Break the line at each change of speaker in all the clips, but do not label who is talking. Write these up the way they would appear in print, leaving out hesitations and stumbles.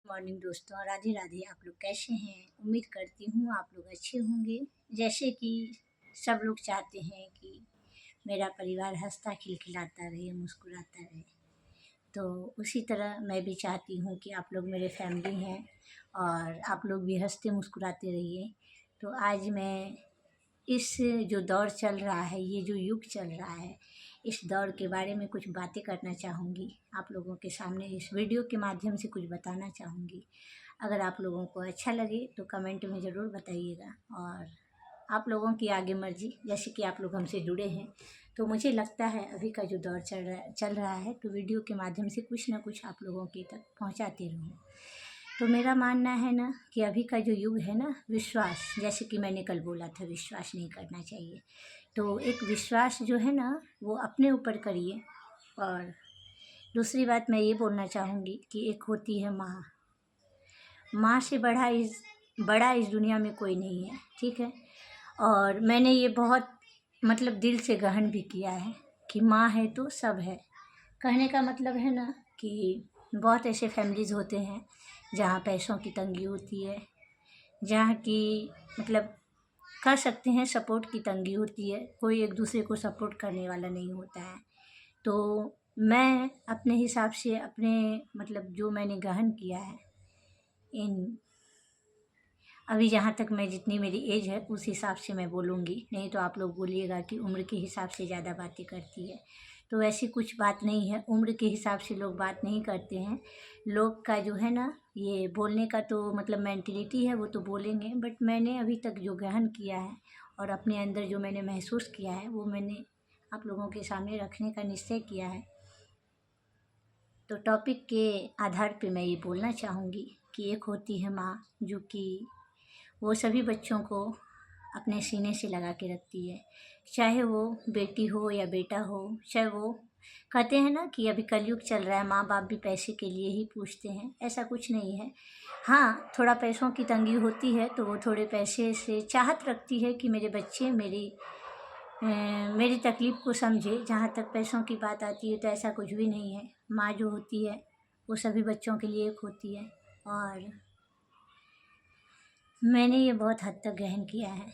Morning दोस्तों, राधे राधे। आप लोग कैसे हैं? उम्मीद करती हूँ आप लोग अच्छे होंगे। जैसे कि सब लोग चाहते हैं कि मेरा परिवार हंसता खिलखिलाता रहे, मुस्कुराता रहे, तो उसी तरह मैं भी चाहती हूँ कि आप लोग मेरे फैमिली हैं और आप लोग भी हंसते मुस्कुराते रहिए। तो आज मैं इस जो दौर चल रहा है, ये जो युग चल रहा है, इस दौर के बारे में कुछ बातें करना चाहूँगी। आप लोगों के सामने इस वीडियो के माध्यम से कुछ बताना चाहूँगी। अगर आप लोगों को अच्छा लगे तो कमेंट में ज़रूर बताइएगा। और आप लोगों की आगे मर्जी, जैसे कि आप लोग हमसे जुड़े हैं, तो मुझे लगता है अभी का जो दौर चल रहा है तो वीडियो के माध्यम से कुछ ना कुछ आप लोगों के तक पहुँचाती रहूँ। तो मेरा मानना है ना कि अभी का जो युग है ना, विश्वास, जैसे कि मैंने कल बोला था विश्वास नहीं करना चाहिए, तो एक विश्वास जो है ना वो अपने ऊपर करिए। और दूसरी बात मैं ये बोलना चाहूँगी कि एक होती है माँ। माँ से बड़ा इस दुनिया में कोई नहीं है, ठीक है। और मैंने ये बहुत दिल से ग्रहण भी किया है कि माँ है तो सब है। कहने का मतलब है ना कि बहुत ऐसे फैमिलीज़ होते हैं जहाँ पैसों की तंगी होती है, जहाँ की कह सकते हैं सपोर्ट की तंगी होती है, कोई एक दूसरे को सपोर्ट करने वाला नहीं होता है। तो मैं अपने हिसाब से जो मैंने ग्रहण किया है, इन अभी जहाँ तक मैं जितनी मेरी एज है उस हिसाब से मैं बोलूँगी, नहीं तो आप लोग बोलिएगा कि उम्र के हिसाब से ज़्यादा बातें करती है। तो ऐसी कुछ बात नहीं है, उम्र के हिसाब से लोग बात नहीं करते हैं। लोग का जो है ना ये बोलने का तो मेंटलिटी है, वो तो बोलेंगे, बट मैंने अभी तक जो ग्रहण किया है और अपने अंदर जो मैंने महसूस किया है वो मैंने आप लोगों के सामने रखने का निश्चय किया है। तो टॉपिक के आधार पे मैं ये बोलना चाहूँगी कि एक होती है माँ, जो कि वो सभी बच्चों को अपने सीने से लगा के रखती है, चाहे वो बेटी हो या बेटा हो। चाहे वो कहते हैं ना कि अभी कलयुग चल रहा है, माँ बाप भी पैसे के लिए ही पूछते हैं, ऐसा कुछ नहीं है। हाँ, थोड़ा पैसों की तंगी होती है तो वो थोड़े पैसे से चाहत रखती है कि मेरे बच्चे मेरी तकलीफ़ को समझे। जहाँ तक पैसों की बात आती है तो ऐसा कुछ भी नहीं है। माँ जो होती है वो सभी बच्चों के लिए एक होती है, और मैंने ये बहुत हद तक ग्रहण किया है।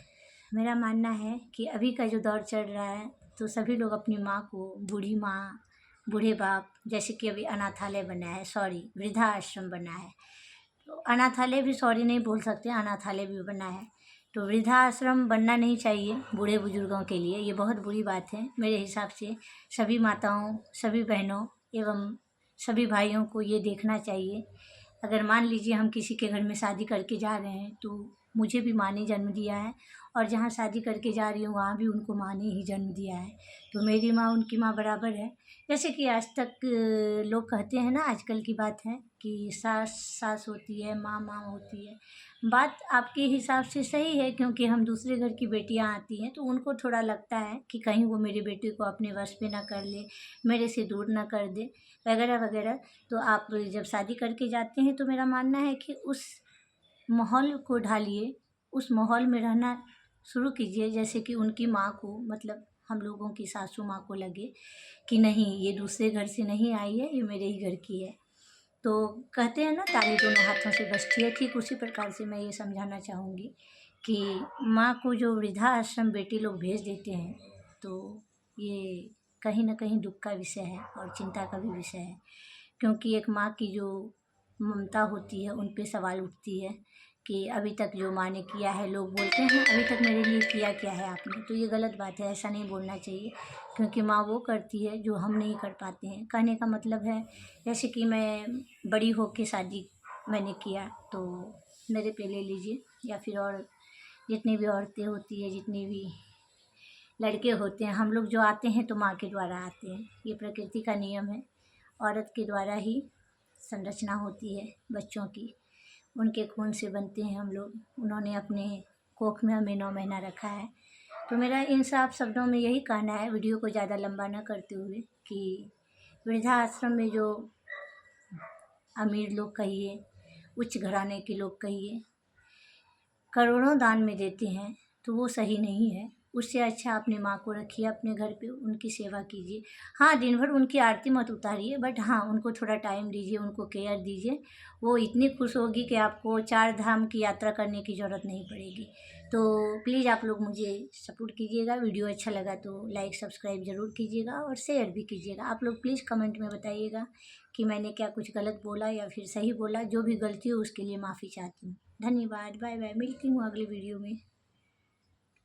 मेरा मानना है कि अभी का जो दौर चल रहा है तो सभी लोग अपनी माँ को, बूढ़ी माँ, बूढ़े बाप, जैसे कि अभी अनाथालय बना है, वृद्धा आश्रम बना है, तो अनाथालय भी नहीं बोल सकते, अनाथालय भी बना है। तो वृद्धा आश्रम बनना नहीं चाहिए बूढ़े बुजुर्गों के लिए, ये बहुत बुरी बात है मेरे हिसाब से। सभी माताओं, सभी बहनों एवं सभी भाइयों को ये देखना चाहिए। अगर मान लीजिए हम किसी के घर में शादी करके जा रहे हैं तो मुझे भी माँ ने जन्म दिया है, और जहाँ शादी करके जा रही हूँ वहाँ भी उनको माँ ने ही जन्म दिया है, तो मेरी माँ उनकी माँ बराबर है। जैसे कि आज तक लोग कहते हैं ना, आजकल की बात है कि सास सास होती है, माँ माँ होती है। बात आपके हिसाब से सही है, क्योंकि हम दूसरे घर की बेटियाँ आती हैं तो उनको थोड़ा लगता है कि कहीं वो मेरे बेटे को अपने वश पे ना कर ले, मेरे से दूर ना कर दे, वगैरह वगैरह। तो आप जब शादी करके जाते हैं तो मेरा मानना है कि उस माहौल को ढालिए, उस माहौल में रहना शुरू कीजिए, जैसे कि उनकी माँ को, हम लोगों की सासू माँ को लगे कि नहीं, ये दूसरे घर से नहीं आई है, ये मेरे ही घर की है। तो कहते हैं ना, ताली दोनों हाथों से बजती है, ठीक उसी प्रकार से मैं ये समझाना चाहूँगी कि माँ को जो वृद्धा आश्रम बेटी लोग भेज देते हैं तो ये कहीं ना कहीं दुख का विषय है और चिंता का भी विषय है, क्योंकि एक माँ की जो ममता होती है उन पे सवाल उठती है कि अभी तक जो माँ ने किया है, लोग बोलते हैं अभी तक मेरे लिए किया क्या है आपने, तो ये गलत बात है, ऐसा नहीं बोलना चाहिए, क्योंकि माँ वो करती है जो हम नहीं कर पाते हैं। कहने का मतलब है, जैसे कि मैं बड़ी हो के शादी मैंने किया, तो मेरे पे ले लीजिए, या फिर और जितनी भी औरतें होती है, जितनी भी लड़के होते हैं, हम लोग जो आते हैं तो माँ के द्वारा आते हैं, ये प्रकृति का नियम है। औरत के द्वारा ही संरचना होती है बच्चों की, उनके खून से बनते हैं हम लोग, उन्होंने अपने कोख में हमें 9 महीना रखा है। तो मेरा इन साफ शब्दों में यही कहना है, वीडियो को ज़्यादा लंबा ना करते हुए, कि वृद्धा आश्रम में जो अमीर लोग कहिए, उच्च घराने के लोग कहिए, करोड़ों दान में देते हैं, तो वो सही नहीं है। उससे अच्छा अपनी माँ को रखिए अपने घर पे, उनकी सेवा कीजिए। हाँ, दिन भर उनकी आरती मत उतारिए, बट हाँ, उनको थोड़ा टाइम दीजिए, उनको केयर दीजिए। वो इतनी खुश होगी कि आपको 4 धाम की यात्रा करने की ज़रूरत नहीं पड़ेगी। तो प्लीज़ आप लोग मुझे सपोर्ट कीजिएगा। वीडियो अच्छा लगा तो लाइक सब्सक्राइब ज़रूर कीजिएगा और शेयर भी कीजिएगा। आप लोग प्लीज़ कमेंट में बताइएगा कि मैंने क्या कुछ गलत बोला या फिर सही बोला। जो भी गलती हो उसके लिए माफ़ी चाहती हूँ। धन्यवाद। Bye bye. मिलती हूँ अगले वीडियो में।